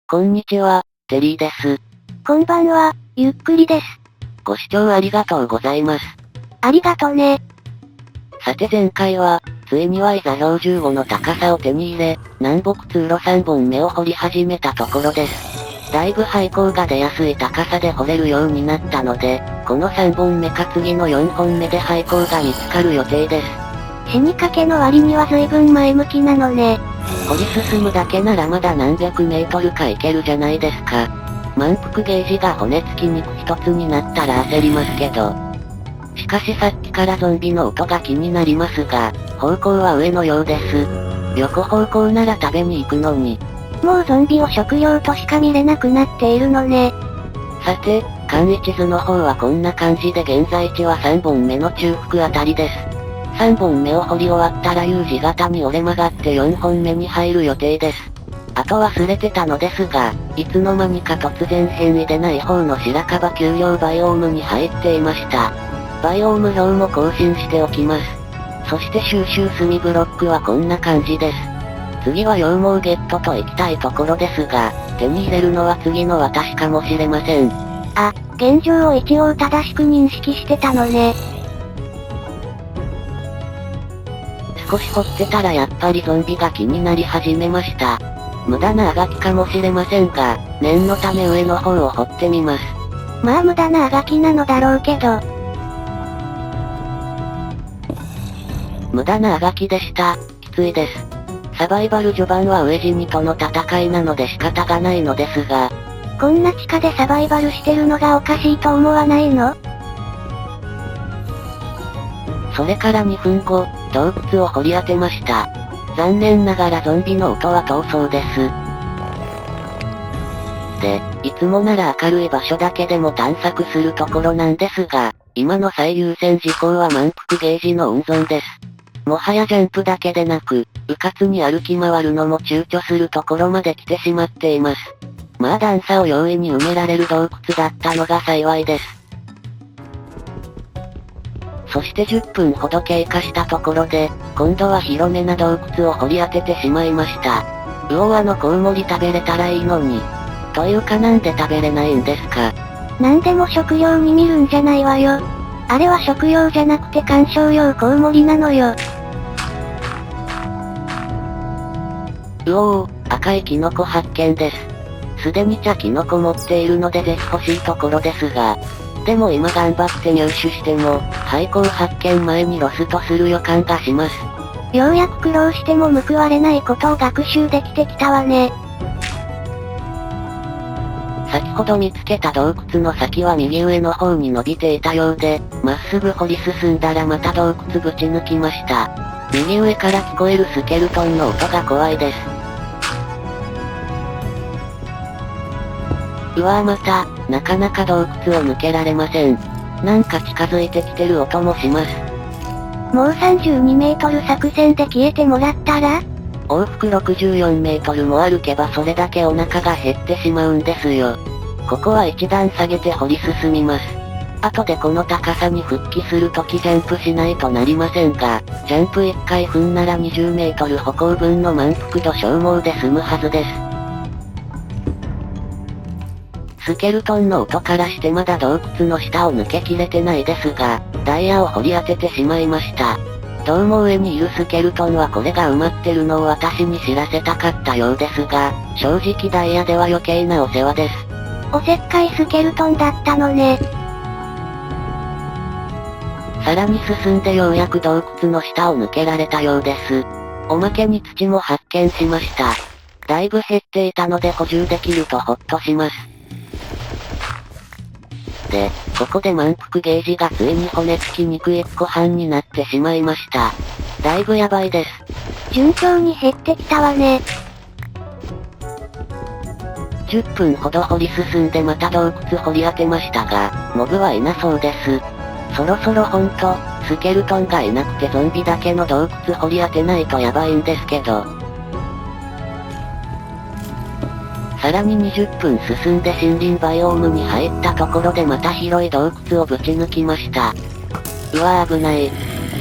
こんにちは、テリーです。こんばんは、ゆっくりです。ご視聴ありがとうございます。ありがとね。さて前回は、ついには座標15の高さを手に入れ、南北通路3本目を掘り始めたところです。だいぶ廃坑が出やすい高さで掘れるようになったので、この3本目か次の4本目で廃坑が見つかる予定です。死にかけの割には随分前向きなのね。掘り進むだけならまだ何百メートルか行けるじゃないですか。満腹ゲージが骨付き肉一つになったら焦りますけど。しかしさっきからゾンビの音が気になりますが、方向は上のようです。横方向なら食べに行くのに。もうゾンビを食用としか見れなくなっているのね。さて、簡易地図の方はこんな感じで現在地は3本目の中腹あたりです。3本目を掘り終わったら U 字型に折れ曲がって4本目に入る予定です。あと忘れてたのですが、いつの間にか突然変異でない方の白樺丘陵バイオームに入っていました。バイオーム表も更新しておきます。そして収集炭ブロックはこんな感じです。次は羊毛ゲットと行きたいところですが、手に入れるのは次の私かもしれません。あ、現状を一応正しく認識してたのね。少し掘ってたらやっぱりゾンビが気になり始めました。無駄なあがきかもしれませんが、念のため上の方を掘ってみます。まあ無駄なあがきなのだろうけど。無駄なあがきでした。きついです。サバイバル序盤は飢え死にとの戦いなので仕方がないのですが。こんな地下でサバイバルしてるのがおかしいと思わないの？それから2分後、洞窟を掘り当てました。残念ながらゾンビの音は逃走です。で、いつもなら明るい場所だけでも探索するところなんですが、今の最優先事項は満腹ゲージの温存です。もはやジャンプだけでなく、迂闊に歩き回るのも躊躇するところまで来てしまっています。まあ段差を容易に埋められる洞窟だったのが幸いです。そして10分ほど経過したところで、今度は広めな洞窟を掘り当ててしまいました。コウモリ食べれたらいいのに。というかなんで食べれないんですか？なんでも食用に見るんじゃないわよ。あれは食用じゃなくて観賞用コウモリなのよ。赤いキノコ発見です。すでに茶キノコ持っているのでぜひ欲しいところですが。でも今頑張って入手しても、廃坑発見前にロストする予感がします。ようやく苦労しても報われないことを学習できてきたわね。先ほど見つけた洞窟の先は右上の方に伸びていたようで、まっすぐ掘り進んだらまた洞窟ぶち抜きました。右上から聞こえるスケルトンの音が怖いです。また、なかなか洞窟を抜けられません。なんか近づいてきてる音もします。もう32メートル作戦で消えてもらったら？往復64メートルも歩けばそれだけお腹が減ってしまうんですよ。ここは一段下げて掘り進みます。後でこの高さに復帰するときジャンプしないとなりませんが、ジャンプ1回踏んなら20メートル歩行分の満腹度消耗で済むはずです。スケルトンの音からしてまだ洞窟の下を抜けきれてないですが、ダイヤを掘り当ててしまいました。どうも上にいるスケルトンはこれが埋まってるのを私に知らせたかったようですが、正直ダイヤでは余計なお世話です。おせっかいスケルトンだったのね。さらに進んでようやく洞窟の下を抜けられたようです。おまけに土も発見しました。だいぶ減っていたので補充できるとほっとします。で、ここで満腹ゲージがついに骨付き肉1個半になってしまいました。だいぶやばいです。順調に減ってきたわね。10分ほど掘り進んでまた洞窟掘り当てましたが、モブはいなそうです。そろそろほんと、スケルトンがいなくてゾンビだけの洞窟掘り当てないとやばいんですけど。さらに20分進んで森林バイオームに入ったところでまた広い洞窟をぶち抜きました。危ない。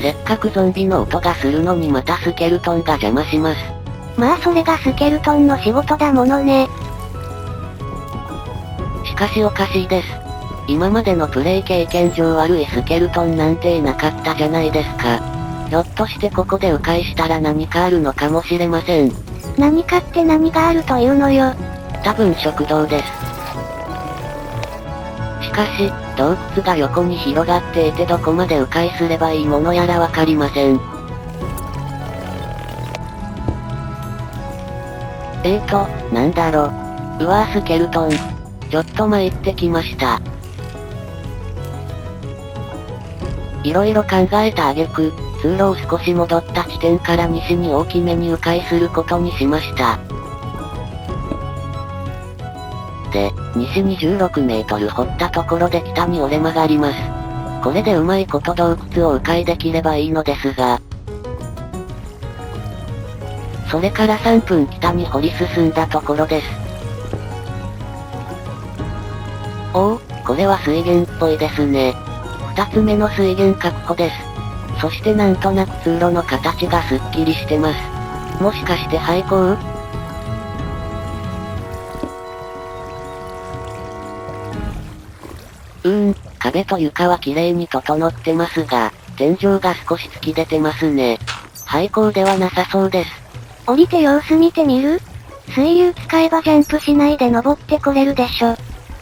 せっかくゾンビの音がするのにまたスケルトンが邪魔します。まあそれがスケルトンの仕事だものね。しかしおかしいです。今までのプレイ経験上悪いスケルトンなんていなかったじゃないですか。ひょっとしてここで迂回したら何かあるのかもしれません。何かって何があるというのよ。多分食堂です。しかし、洞窟が横に広がっていてどこまで迂回すればいいものやらわかりません。なんだろう。うわぁスケルトン。ちょっと参ってきました。いろいろ考えた挙句、通路を少し戻った地点から西に大きめに迂回することにしました。で、西に16メートル掘ったところで北に折れ曲がります。これでうまいこと洞窟を迂回できればいいのですが。それから3分北に掘り進んだところです。おお、これは水源っぽいですね。2つ目の水源確保です。そしてなんとなく通路の形がすっきりしてます。もしかして廃校？壁と床は綺麗に整ってますが、天井が少し突き出てますね。廃校ではなさそうです。降りて様子見てみる？水流使えばジャンプしないで登ってこれるでしょ。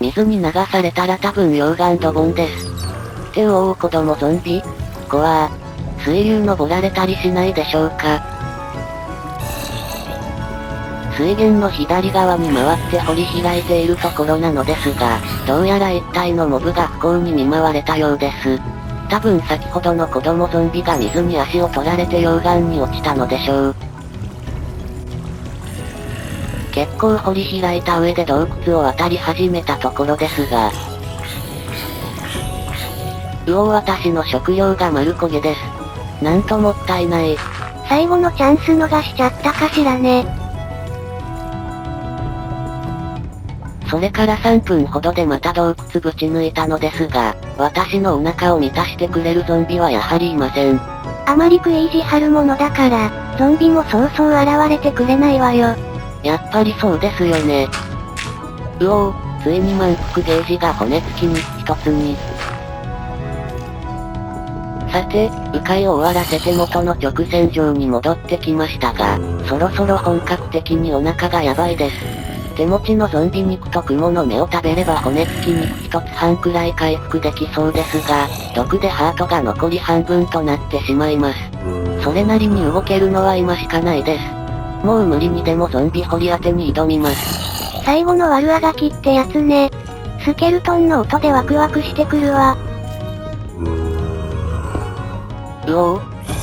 水に流されたら多分溶岩ドボンです。って子供ゾンビ？怖ー。水流登られたりしないでしょうか。水源の左側に回って掘り開いているところなのですが、どうやら一体のモブが不幸に見舞われたようです。多分先ほどの子供ゾンビが水に足を取られて溶岩に落ちたのでしょう。結構掘り開いた上で洞窟を渡り始めたところですが、私の食料が丸焦げです。なんともったいない。最後のチャンス逃しちゃったかしらね。それから3分ほどでまた洞窟ぶち抜いたのですが、私のお腹を満たしてくれるゾンビはやはりいません。あまり食い意地張るものだから、ゾンビもそうそう現れてくれないわよ。やっぱりそうですよね。ついに満腹ゲージが骨付きに一つに。さて、迂回を終わらせて元の直線上に戻ってきましたが、そろそろ本格的にお腹がやばいです。手持ちのゾンビ肉と雲の目を食べれば骨付き肉一つ半くらい回復できそうですが、毒でハートが残り半分となってしまいます。それなりに動けるのは今しかないです。もう無理にでもゾンビ掘り当てに挑みます。最後の悪あがきってやつね。スケルトンの音でワクワクしてくるわ。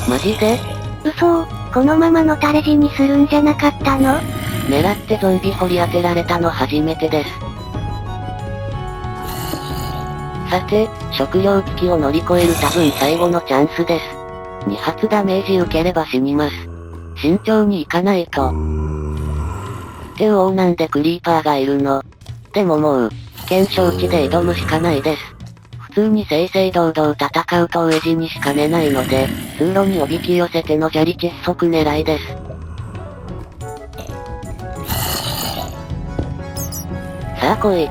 マジで？嘘このままのたれ死にするんじゃなかったの？狙ってゾンビ掘り当てられたの初めてです。さて、食料危機を乗り越える多分最後のチャンスです。2発ダメージ受ければ死にます。慎重に行かないと。ってなんでクリーパーがいるの？でももう、危険承知で挑むしかないです。普通に正々堂々戦うと飢え死にしかねないので、通路におびき寄せての砂利窒息狙いです。さあ来い。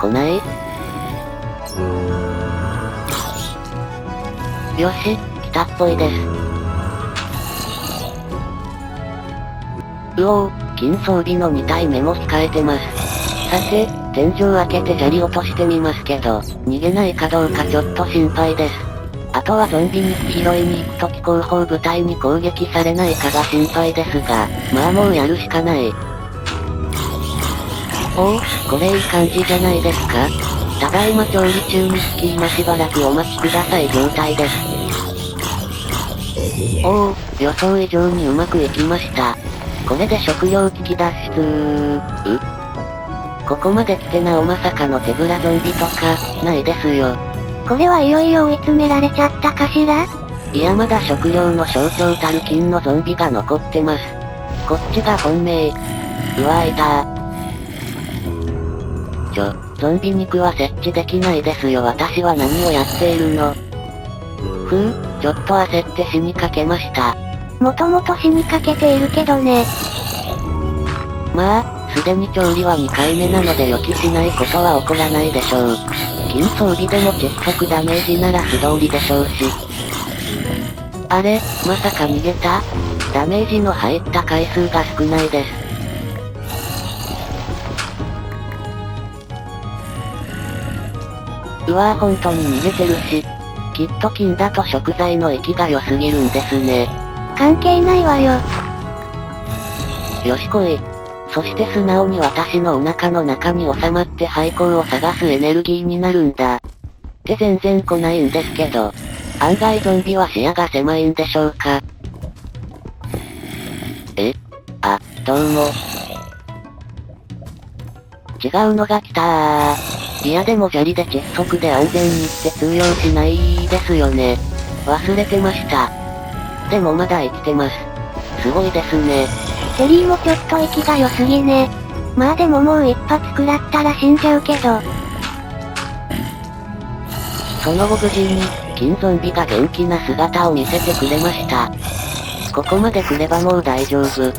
来ない？よし、来たっぽいです。金装備の2体目も控えてます。さて、天井開けて砂利落としてみますけど、逃げないかどうかちょっと心配です。あとはゾンビ肉拾いに行くとき後方部隊に攻撃されないかが心配ですが、まあもうやるしかない。これいい感じじゃないですか？ただいま調理中につき今しばらくお待ちください状態です。予想以上にうまくいきました。これで食料危機脱出。ここまで来てなおまさかの手ぶらゾンビとか、ないですよ。これはいよいよ追い詰められちゃったかしら？いやまだ食料の象徴たる金のゾンビが残ってます。こっちが本命。いたゾンビ肉は設置できないですよ。私は何をやっているの？ちょっと焦って死にかけました。もともと死にかけているけどね。まあ、すでに調理は2回目なので予期しないことは起こらないでしょう。金装備でも窒息ダメージなら素通りでしょうし。あれ、まさか逃げた？ダメージの入った回数が少ないです。うわぁ本当に逃げてるし。きっと金だと食材の息が良すぎるんですね。関係ないわよ。よし来い。そして素直に私のお腹の中に収まって廃校を探すエネルギーになるんだ。って全然来ないんですけど。案外ゾンビは視野が狭いんでしょうか。あ、どうも。違うのが来たー。いやでも砂利で窒息で安全にって通用しないですよね。忘れてました。でもまだ生きてます。すごいですね。セリーもちょっと息が良すぎね。まあでももう一発食らったら死んじゃうけど。その後無事に、金ゾンビが元気な姿を見せてくれました。ここまで来ればもう大丈夫。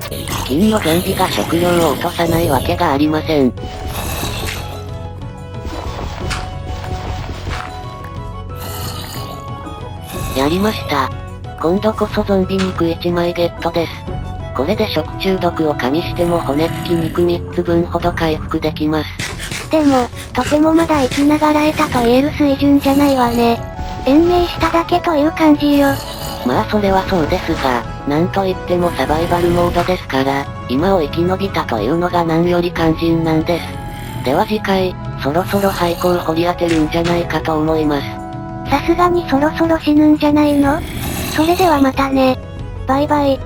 金のゾンビが食料を落とさないわけがありません。やりました。今度こそゾンビ肉1枚ゲットです。これで食中毒を加味しても骨付き肉3つ分ほど回復できます。でも、とてもまだ生きながらえたと言える水準じゃないわね。延命しただけという感じよ。まあそれはそうですが、なんといってもサバイバルモードですから、今を生き延びたというのが何より肝心なんです。では次回、そろそろ廃校を掘り当てるんじゃないかと思います。さすがにそろそろ死ぬんじゃないの？それではまたね。バイバイ。